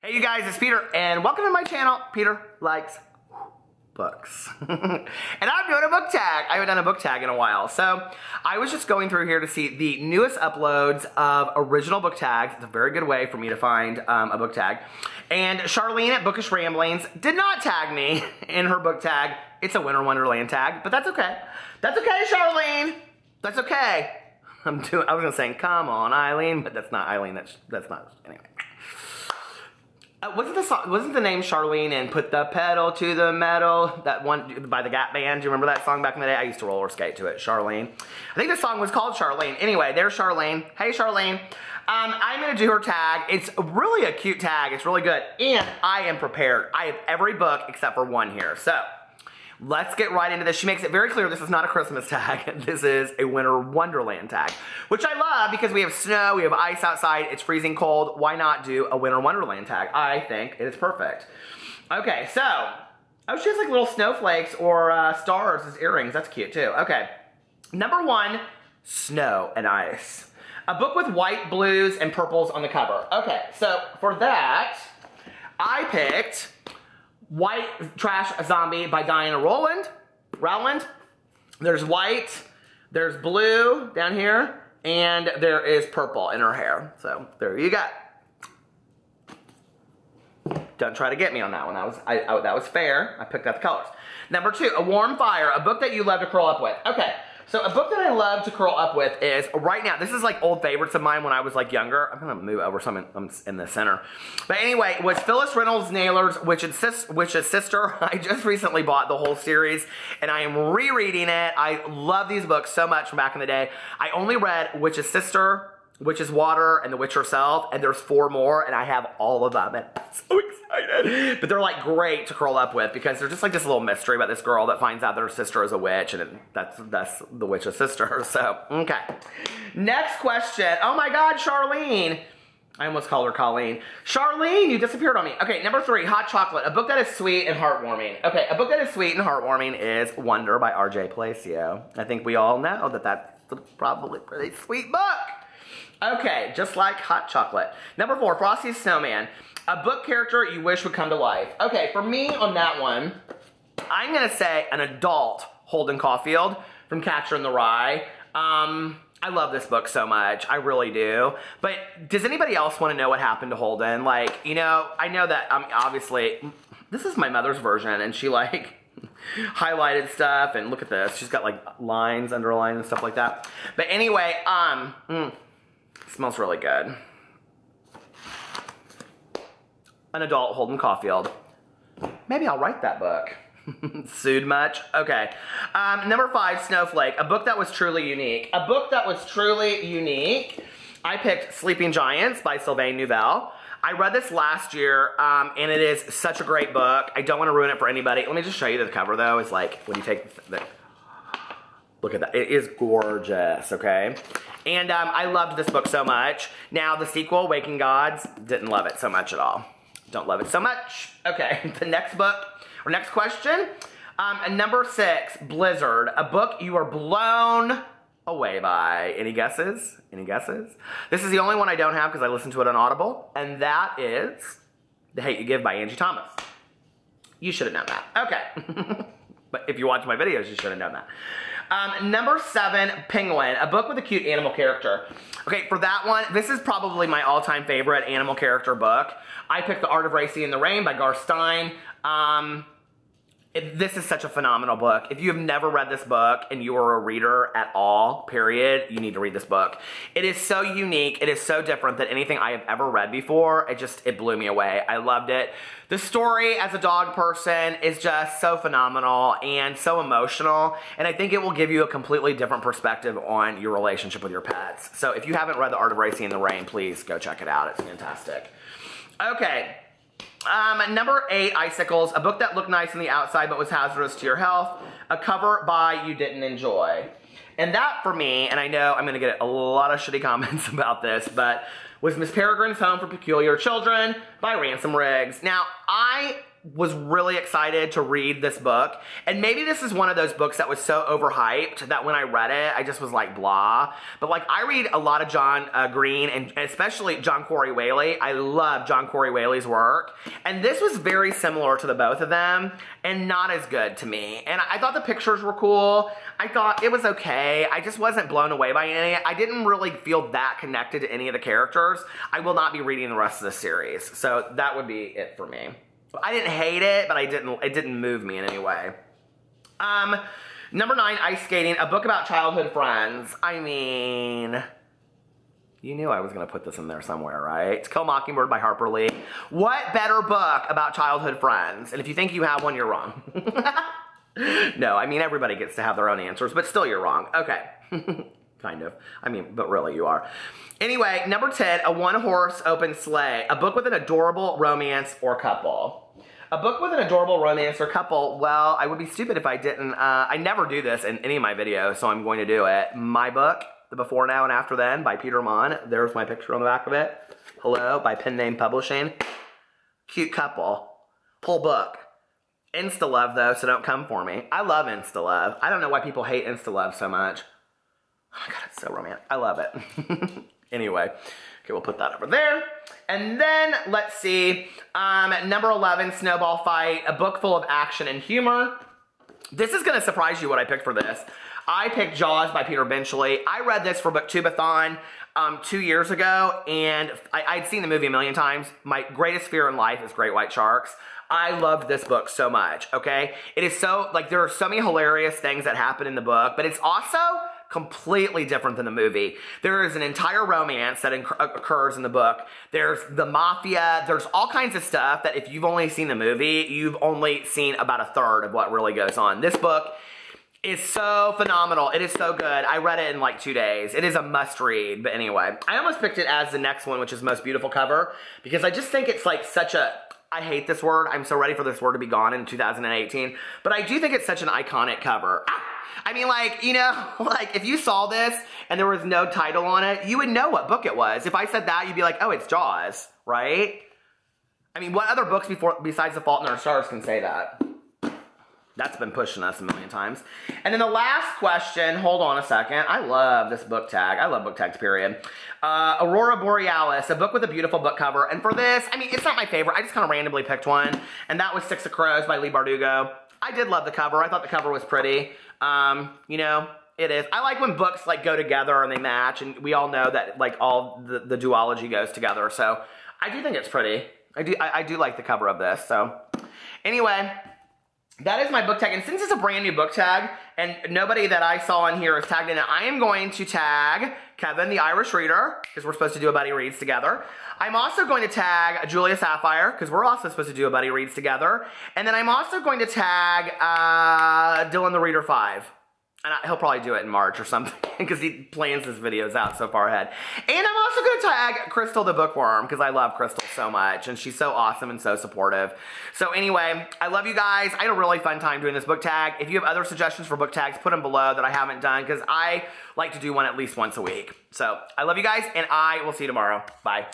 Hey you guys, it's Peter, and welcome to my channel, Peter Likes Books. And I'm doing a book tag. I haven't done a book tag in a while. So I was just going through here to see the newest uploads of original book tags. It's a very good way for me to find a book tag. And Charlene at Bookish Ramblings did not tag me in her book tag. It's a Winter Wonderland tag, but that's okay. That's okay, Charlene. That's okay. I was gonna say, come on, Eileen, but that's not Eileen. That's not, anyway. Wasn't the name Charlene and Put the Pedal to the Metal? That one by the Gap Band. Do you remember that song back in the day? I used to roller skate to it, Charlene. I think the song was called Charlene. Anyway, there's Charlene. Hey, Charlene. I'm going to do her tag. It's really a cute tag. It's really good. And I am prepared. I have every book except for one here. So let's get right into this. She makes it very clear this is not a Christmas tag. This is a Winter Wonderland tag, which I love because we have snow, we have ice outside, it's freezing cold. Why not do a Winter Wonderland tag? I think it is perfect. Okay, so, oh, she has like little snowflakes or stars as earrings. That's cute too. Okay, number one, Snow and Ice. A book with white, blues, and purples on the cover. Okay, so for that, I picked White Trash Zombie by Diana Rowland. There's white, there's blue down here, and there is purple in her hair. So there you go. Don't try to get me on that one. That was fair. I picked out the colors. Number two, A Warm Fire, a book that you love to curl up with. Okay. So a book that I love to curl up with is, right now, this is like old favorites of mine when I was like younger. I'm gonna move over some in the center. But anyway, it was Phyllis Reynolds Naylor's Witch's Sister. I just recently bought the whole series and I am rereading it. I love these books so much from back in the day. I only read Witch's Sister, Witch's Water, and The Witch Herself, and there's 4 more, and I have all of them, and I'm so excited. But they're like great to curl up with because they're just like this little mystery about this girl that finds out that her sister is a witch, and that's the Witch's Sister. So, okay. Next question. Oh my God, Charlene. I almost called her Colleen. Charlene, you disappeared on me. Okay, number 3, Hot Chocolate, a book that is sweet and heartwarming. Okay, a book that is sweet and heartwarming is Wonder by R.J. Palacio. I think we all know that that's probably a pretty sweet book. Okay, just like Hot Chocolate. Number 4, Frosty the Snowman. A book character you wish would come to life. Okay, for me on that one, I'm gonna say an adult Holden Caulfield from Catcher in the Rye. I love this book so much, I really do. But does anybody else want to know what happened to Holden? Like, you know, I know that obviously, this is my mother's version, and she like highlighted stuff, and look at this. She's got like lines, underlined, and stuff like that. But anyway, smells really good. An adult Holden Caulfield. Maybe I'll write that book. Sued much? Okay. Number 5, Snowflake. A book that was truly unique. A book that was truly unique. I picked Sleeping Giants by Sylvain Neuvel. I read this last year, and it is such a great book. I don't want to ruin it for anybody. Let me just show you the cover, though. It's like, when you take the look at that. It is gorgeous, okay? And I loved this book so much. Now, the sequel, Waking Gods, didn't love it so much at all. Don't love it so much. Okay, the next book, or next question. Number 6, Blizzard. A book you are blown away by. Any guesses? Any guesses? This is the only one I don't have because I listened to it on Audible. And that is The Hate You Give by Angie Thomas. You should have known that. Okay. But if you watch my videos, you should have known that. Number 7, Penguin, a book with a cute animal character. Okay, for that one, this is probably my all-time favorite animal character book. I picked The Art of Racing in the Rain by Garth Stein. This is such a phenomenal book. If you have never read this book and you are a reader at all, period, you need to read this book. It is so unique. It is so different than anything I have ever read before. It blew me away. I loved it. The story as a dog person is just so phenomenal and so emotional, and I think it will give you a completely different perspective on your relationship with your pets. So if you haven't read The Art of Racing in the Rain, please go check it out. It's fantastic. Okay. Number 8, Icicles, a book that looked nice on the outside but was hazardous to your health. A cover by You Didn't Enjoy. And that for me, and I know I'm going to get a lot of shitty comments about this, but was Miss Peregrine's Home for Peculiar Children by Ransom Riggs. Now, I was really excited to read this book. And maybe this is one of those books that was so overhyped that when I read it, I just was like, blah. But like, I read a lot of John Green and especially John Corey Whaley. I love John Corey Whaley's work. And this was very similar to the both of them and not as good to me. And I thought the pictures were cool. I thought it was okay. I just wasn't blown away by any. I didn't really feel that connected to any of the characters. I will not be reading the rest of the series. So that would be it for me. I didn't hate it, but it didn't move me in any way. Number 9, Ice Skating, a book about childhood friends. I mean, you knew I was going to put this in there somewhere, right? To Kill a Mockingbird by Harper Lee. What better book about childhood friends? And if you think you have one, you're wrong. No, I mean, everybody gets to have their own answers, but still you're wrong. Okay. Kind of. I mean, but really you are. Anyway, number 10, A One-Horse Open Sleigh. A book with an adorable romance or couple. A book with an adorable romance or couple, well, I would be stupid if I didn't. I never do this in any of my videos, so I'm going to do it. My book, The Before, Now, and After Then by Peter Monn. There's my picture on the back of it. Hello, by Pen Name Publishing. Cute couple. Whole book. Insta-love, though, so don't come for me. I love Insta-love. I don't know why people hate Insta-love so much. Oh my God, it's so romantic. I love it. Anyway, okay, we'll put that over there. And then, let's see, number 11, Snowball Fight, a book full of action and humor. This is gonna surprise you what I picked for this. I picked Jaws by Peter Benchley. I read this for Booktubeathon 2 years ago, and I'd seen the movie a million times. My greatest fear in life is great white sharks. I loved this book so much, okay? It is so, like, there are so many hilarious things that happen in the book, but it's also completely different than the movie. There is an entire romance that occurs in the book. There's the mafia. There's all kinds of stuff that if you've only seen the movie, you've only seen about a third of what really goes on. This book is so phenomenal. It is so good. I read it in like 2 days. It is a must read. But anyway, I almost picked it as the next one, which is Most Beautiful Cover, because I just think it's like such a, I hate this word. I'm so ready for this word to be gone in 2018. But I do think it's such an iconic cover. I mean, like, you know, like, if you saw this and there was no title on it, you would know what book it was. If I said that, you'd be like, oh, it's Jaws, right? I mean, what other books besides The Fault in Our Stars can say that? That's been pushing us a million times. And then the last question, hold on a second. I love this book tag. I love book tags, period. Aurora Borealis, a book with a beautiful book cover. And for this, I mean, it's not my favorite. I just kind of randomly picked one. And that was Six of Crows by Leigh Bardugo. I did love the cover. I thought the cover was pretty. You know, it is. I like when books like go together and they match, and we all know that like all the duology goes together. So I do think it's pretty. I do like the cover of this. So anyway, that is my book tag. And since it's a brand new book tag and nobody that I saw in here is tagged in it, I am going to tag Kevin, the Irish Reader, because we're supposed to do a Buddy Reads together. I'm also going to tag Julia Sapphire, because we're also supposed to do a Buddy Reads together. And then I'm also going to tag Dylan the Reader 5. And he'll probably do it in March or something, because he plans his videos out so far ahead. And I'm also going to tag Crystal the Bookworm, because I love Crystal so much, and she's so awesome and so supportive. So anyway, I love you guys. I had a really fun time doing this book tag. If you have other suggestions for book tags, put them below that I haven't done, because I like to do one at least once a week. So I love you guys, and I will see you tomorrow. Bye.